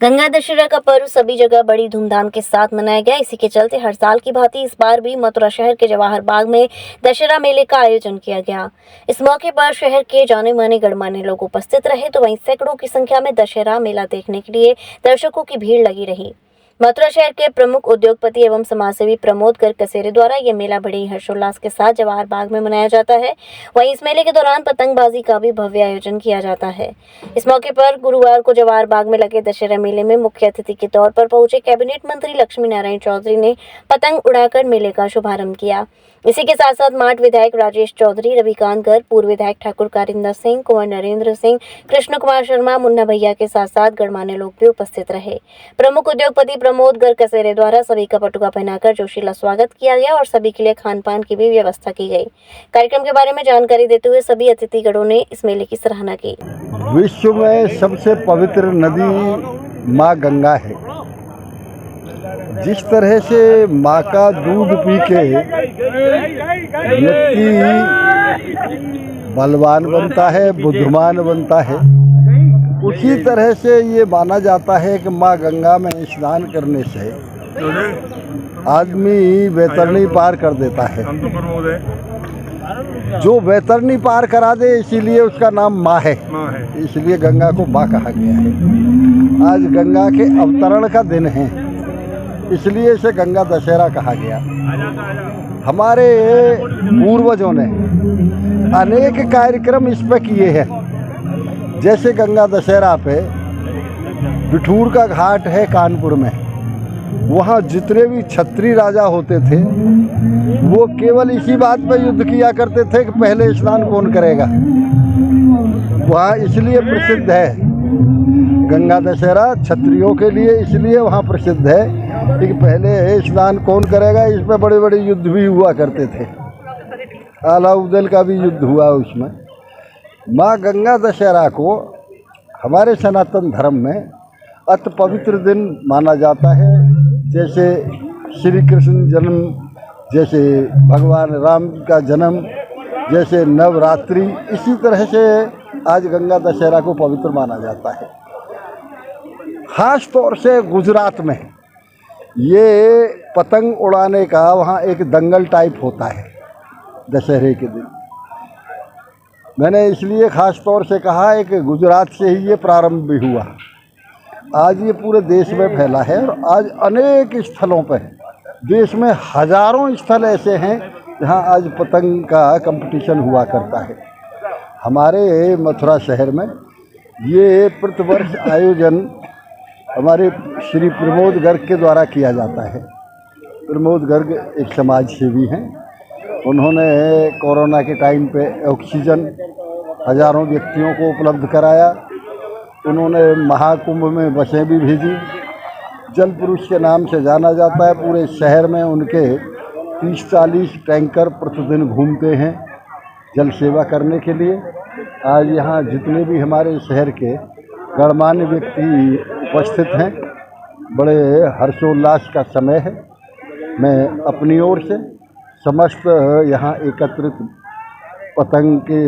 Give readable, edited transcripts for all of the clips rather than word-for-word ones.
गंगा दशहरा का पर्व सभी जगह बड़ी धूमधाम के साथ मनाया गया। इसी के चलते हर साल की भांति इस बार भी मथुरा शहर के जवाहर बाग में दशहरा मेले का आयोजन किया गया। इस मौके पर शहर के जाने माने गणमान्य लोग उपस्थित रहे, तो वहीं सैकड़ों की संख्या में दशहरा मेला देखने के लिए दर्शकों की भीड़ लगी रही। मथुरा शहर के प्रमुख उद्योगपति एवं समाजसेवी प्रमोद गर्ग कसेरे द्वारा यह मेला बड़े ही हर्षोल्लास के साथ जवाहर बाग में मनाया जाता है। वहीं इस मेले के दौरान पतंगबाजी का भी भव्य आयोजन किया जाता है। इस मौके पर गुरुवार को जवाहर बाग में लगे दशहरा मेले में मुख्य अतिथि के तौर पर पहुंचे कैबिनेट मंत्री लक्ष्मी नारायण चौधरी ने पतंग उड़ाकर मेले का शुभारंभ किया। इसी के साथ साथ माठ विधायक राजेश चौधरी, रविकांत गर्ग, पूर्व विधायक ठाकुर कारिंदर सिंह, कुंवर नरेंद्र सिंह, कृष्ण कुमार शर्मा, मुन्ना भैया के साथ साथ गणमान्य लोग भी उपस्थित रहे। प्रमुख उद्योगपति प्रमोद गर्ग कसेरे द्वारा सभी का पटुका पहनाकर जोशीला स्वागत किया गया और सभी के लिए खान पान की भी व्यवस्था की गई। कार्यक्रम के बारे में जानकारी देते हुए सभी अतिथिगणों ने इस मेले की सराहना की। विश्व में सबसे पवित्र नदी माँ गंगा है। जिस तरह से माँ का दूध पी के व्यक्ति बलवान बनता है, बुद्धिमान बनता है, उसी तरह से ये माना जाता है कि माँ गंगा में स्नान करने से आदमी वैतरणी पार कर देता है। जो वैतरणी पार करा दे, इसीलिए उसका नाम माँ है, इसलिए गंगा को माँ कहा गया है। आज गंगा के अवतरण का दिन है, इसलिए इसे गंगा दशहरा कहा गया। हमारे पूर्वजों ने अनेक कार्यक्रम इस पर किए हैं। जैसे गंगा दशहरा पे बिठूर का घाट है कानपुर में, वहाँ जितने भी क्षत्रिय राजा होते थे वो केवल इसी बात पर युद्ध किया करते थे कि पहले स्नान कौन करेगा। वहाँ इसलिए प्रसिद्ध है गंगा दशहरा, क्षत्रियों के लिए इसलिए वहाँ प्रसिद्ध है कि पहले स्नान कौन करेगा। इस पर बड़े बड़े युद्ध भी हुआ करते थे, अलाउद्दीन का भी युद्ध हुआ उसमें। माँ गंगा दशहरा को हमारे सनातन धर्म में अति पवित्र दिन माना जाता है। जैसे श्री कृष्ण जन्म, जैसे भगवान राम का जन्म, जैसे नवरात्रि, इसी तरह से आज गंगा दशहरा को पवित्र माना जाता है। ख़ास तौर से गुजरात में ये पतंग उड़ाने का वहाँ एक दंगल टाइप होता है दशहरे के दिन। मैंने इसलिए ख़ास तौर से कहा है कि गुजरात से ही ये प्रारंभ भी हुआ। आज ये पूरे देश में फैला है और आज अनेक स्थलों पर, देश में हज़ारों स्थल ऐसे हैं जहाँ आज पतंग का कंपटीशन हुआ करता है। हमारे मथुरा शहर में ये प्रतिवर्ष आयोजन हमारे श्री प्रमोद गर्ग के द्वारा किया जाता है। प्रमोद गर्ग एक समाज सेवी हैं। उन्होंने कोरोना के टाइम पे ऑक्सीजन हज़ारों व्यक्तियों को उपलब्ध कराया। उन्होंने महाकुंभ में बसें भी भेजी। जल पुरुष के नाम से जाना जाता है। पूरे शहर में उनके 30-40 टैंकर प्रतिदिन घूमते हैं जल सेवा करने के लिए। आज यहाँ जितने भी हमारे शहर के गणमान्य व्यक्ति उपस्थित हैं, बड़े हर्षोल्लास का समय है। मैं अपनी ओर से समस्त यहाँ एकत्रित पतंग के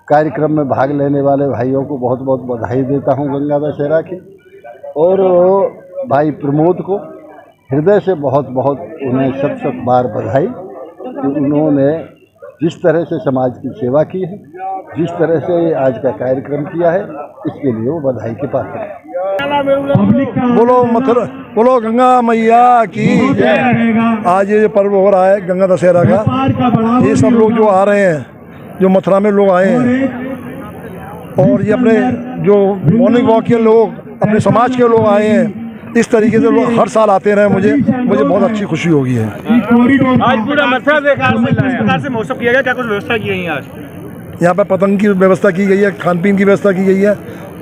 कार्यक्रम में भाग लेने वाले भाइयों को बहुत बहुत बधाई देता हूँ गंगा दशहरा की। और भाई प्रमोद को हृदय से बहुत बहुत उन्हें शत बार बधाई कि उन्होंने जिस तरह से समाज की सेवा की है, जिस तरह से आज का कार्यक्रम किया है, इसके लिए वो बधाई के पात्र हैं। बोलो मथुरा, बोलो गंगा मैया की जय। आज ये पर्व हो रहा है गंगा दशहरा का। ये सब लोग जो आ रहे हैं, जो मथुरा में लोग आए हैं, और ये अपने जो मॉर्निंग वॉक के लोग, अपने समाज के लोग आए हैं, इस तरीके से लोग हर साल आते रहे। मुझे बहुत अच्छी खुशी होगी है। आज पूरा मथुरा प्रकार से मौसम किया गया, क्या कुछ व्यवस्था की गई है? आज यहाँ पर पतंग की व्यवस्था की गई है, खान पीन की व्यवस्था की गई है,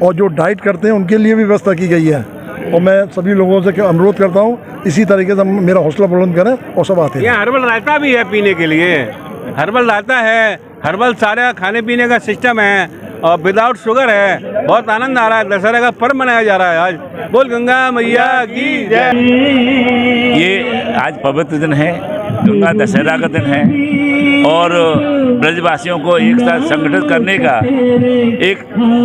और जो डाइट करते हैं उनके लिए भी व्यवस्था की गई है। और मैं सभी लोगों से अनुरोध करता हूँ इसी तरीके से मेरा हौसला बुलंद करें और सब आते हैं। यहाँ हर्बल रायता भी है पीने के लिए, हर्बल रायता है, हर्बल सारा खाने पीने का सिस्टम है और विदाउट शुगर है। बहुत आनंद आ रहा है। दशहरा का पर्व मनाया जा रहा है आज। बोल गंगा मैया की जय। ये आज पवित्र दिन है, गंगा दशहरा का दिन है। और ब्रजवासियों को एक साथ संगठित करने का एक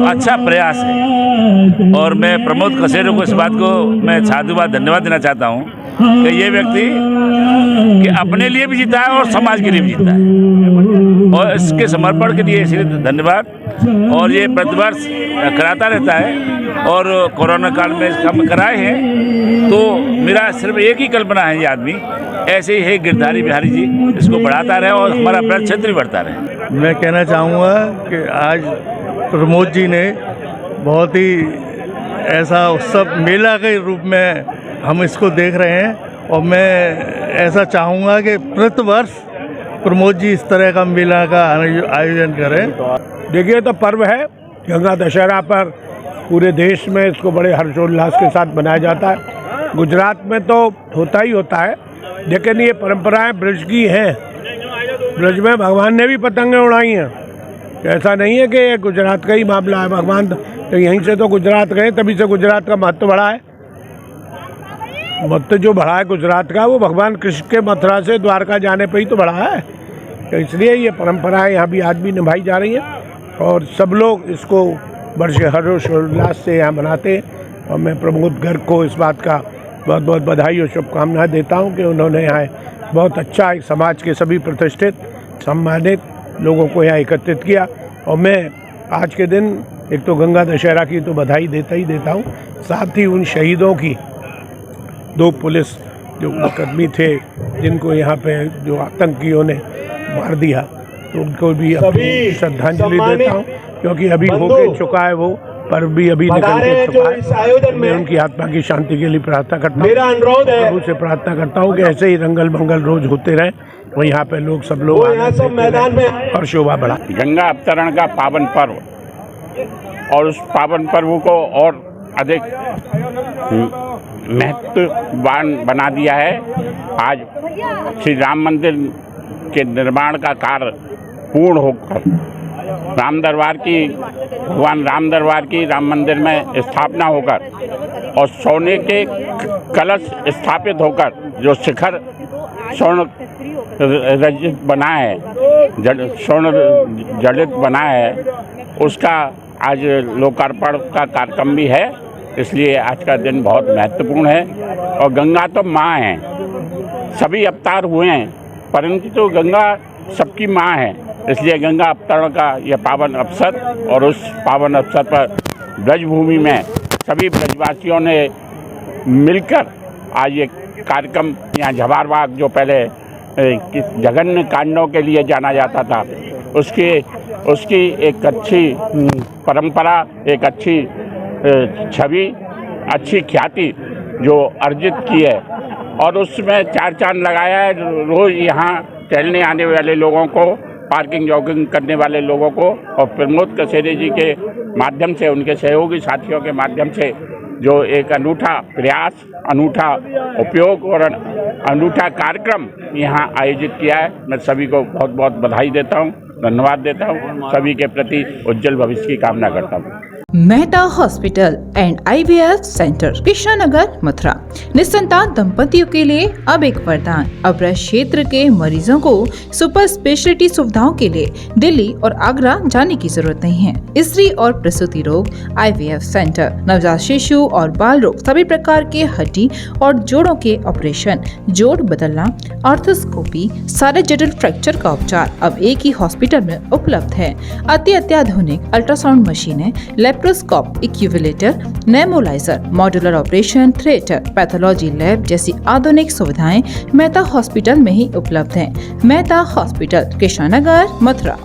अच्छा प्रयास है। और मैं प्रमोद कसेरो को इस बात को मैं साधुवाद धन्यवाद देना चाहता हूँ कि ये व्यक्ति कि अपने लिए भी जीता है और समाज के लिए भी जीता है, और इसके समर्पण के लिए इसलिए धन्यवाद। और ये प्रतिवर्ष कराता रहता है और कोरोना काल में हम कराए हैं। तो मेरा सिर्फ एक ही कल्पना है, ये आदमी ऐसे ही है गिरधारी बिहारी जी इसको बढ़ाता रहे और हमारा ब्रज क्षेत्र भी बढ़ता रहे। मैं कहना चाहूँगा कि आज प्रमोद जी ने बहुत ही ऐसा उत्सव मेला के रूप में हम इसको देख रहे हैं, और मैं ऐसा चाहूँगा कि प्रतिवर्ष प्रमोद जी इस तरह का मेला का आयोजन करें। देखिए, तो पर्व है गंगा दशहरा पर पूरे देश में इसको बड़े हर्षोल्लास के साथ मनाया जाता है। गुजरात में तो होता ही होता है, लेकिन ये परंपराएं ब्रज की हैं। ब्रज में भगवान ने भी पतंगें उड़ाई हैं। ऐसा नहीं है कि ये गुजरात का ही मामला है। भगवान तो यहीं से तो गुजरात गए, तभी से गुजरात का महत्व बढ़ा है। महत्व जो बढ़ा है गुजरात का, वो भगवान कृष्ण के मथुरा से द्वारका जाने पर ही तो बढ़ा है। तो इसलिए ये परंपराएं यहाँ भी आज भी निभाई जा रही हैं और सब लोग इसको बड़े हर्षोल्लास से यहाँ मनाते हैं। और मैं प्रमोद गर्ग को इस बात का बहुत बहुत बधाई और शुभकामनाएं देता हूँ कि उन्होंने यहाँ बहुत अच्छा एक समाज के सभी प्रतिष्ठित सम्मानित लोगों को यहाँ एकत्रित किया। और मैं आज के दिन एक तो गंगा दशहरा की तो बधाई देता ही देता हूँ, साथ ही उन शहीदों की, 2 पुलिस जो मुकदमी थे जिनको यहाँ पे जो आतंकियों ने मार दिया, तो उनको भी अपनी श्रद्धांजलि देता हूँ, क्योंकि अभी हो के चुका है वो पर्व भी अभी निकल के चुका है। मैं उनकी आत्मा की शांति के लिए प्रार्थना करता हूँ, प्रभु से प्रार्थना करता हूँ कि ऐसे ही रंगल मंगल रोज होते रहे, वो यहाँ पे लोग सब लोग मैदान में और शोभा बढ़ा। गंगा अवतरण का पावन पर्व, और उस पावन पर्व को और अधिक महत्ववान बना दिया है। आज श्री राम मंदिर के निर्माण का कार्य पूर्ण होकर भगवान राम दरबार की राम मंदिर में स्थापना होकर और सोने के कलश स्थापित होकर जो शिखर स्वर्ण रजित बना है, स्वर्ण जड़ित बना है, उसका आज लोकार्पण का कार्यक्रम भी है। इसलिए आज का दिन बहुत महत्वपूर्ण है। और गंगा तो माँ है, सभी अवतार हुए हैं, परंतु तो गंगा सबकी माँ है। इसलिए गंगा अवतरण का यह पावन अवसर, और उस पावन अवसर पर ब्रजभूमि में सभी ब्रजवासियों ने मिलकर आज ये कार्यक्रम यहाँ झबारबाग, जो पहले जघन्य कांडों के लिए जाना जाता था, उसकी एक अच्छी परंपरा, एक अच्छी छवि, अच्छी ख्याति जो अर्जित की है। और उसमें 4 चांद लगाया है। रोज़ यहाँ टहलने आने वाले लोगों को, पार्किंग जॉगिंग करने वाले लोगों को, और प्रमोद कसेरे जी के माध्यम से, उनके सहयोगी साथियों के माध्यम से जो एक अनूठा प्रयास, अनूठा उपयोग और अनूठा कार्यक्रम यहाँ आयोजित किया है, मैं सभी को बहुत बहुत बधाई देता हूँ, धन्यवाद देता हूँ। सभी के प्रति उज्जवल भविष्य की कामना करता हूँ। Mehta hospital and IVF centre, Krishnanagar, Mathura. निसंतान दंपतियों के लिए अब एक वरदान। अब क्षेत्र के मरीजों को सुपर स्पेशलिटी सुविधाओं के लिए दिल्ली और आगरा जाने की जरूरत नहीं है। स्त्री और प्रसूति रोग IVF सेंटर, नवजात शिशु और बाल रोग, सभी प्रकार के हड्डी और जोड़ों के ऑपरेशन, जोड़ बदलना, आर्थोस्कोपी, सारे जटिल फ्रैक्चर का उपचार अब एक ही हॉस्पिटल में उपलब्ध है। अत्याधुनिक अल्ट्रासाउंड मशीनें, लेप्रोस्कोप, इक्यूविलेटर, nebuliser, modular operation theatre, pathology lab जैसी आधुनिक सुविधाएं मेहता हॉस्पिटल में ही उपलब्ध हैं। मेहता हॉस्पिटल, कृष्णानगर, मथुरा।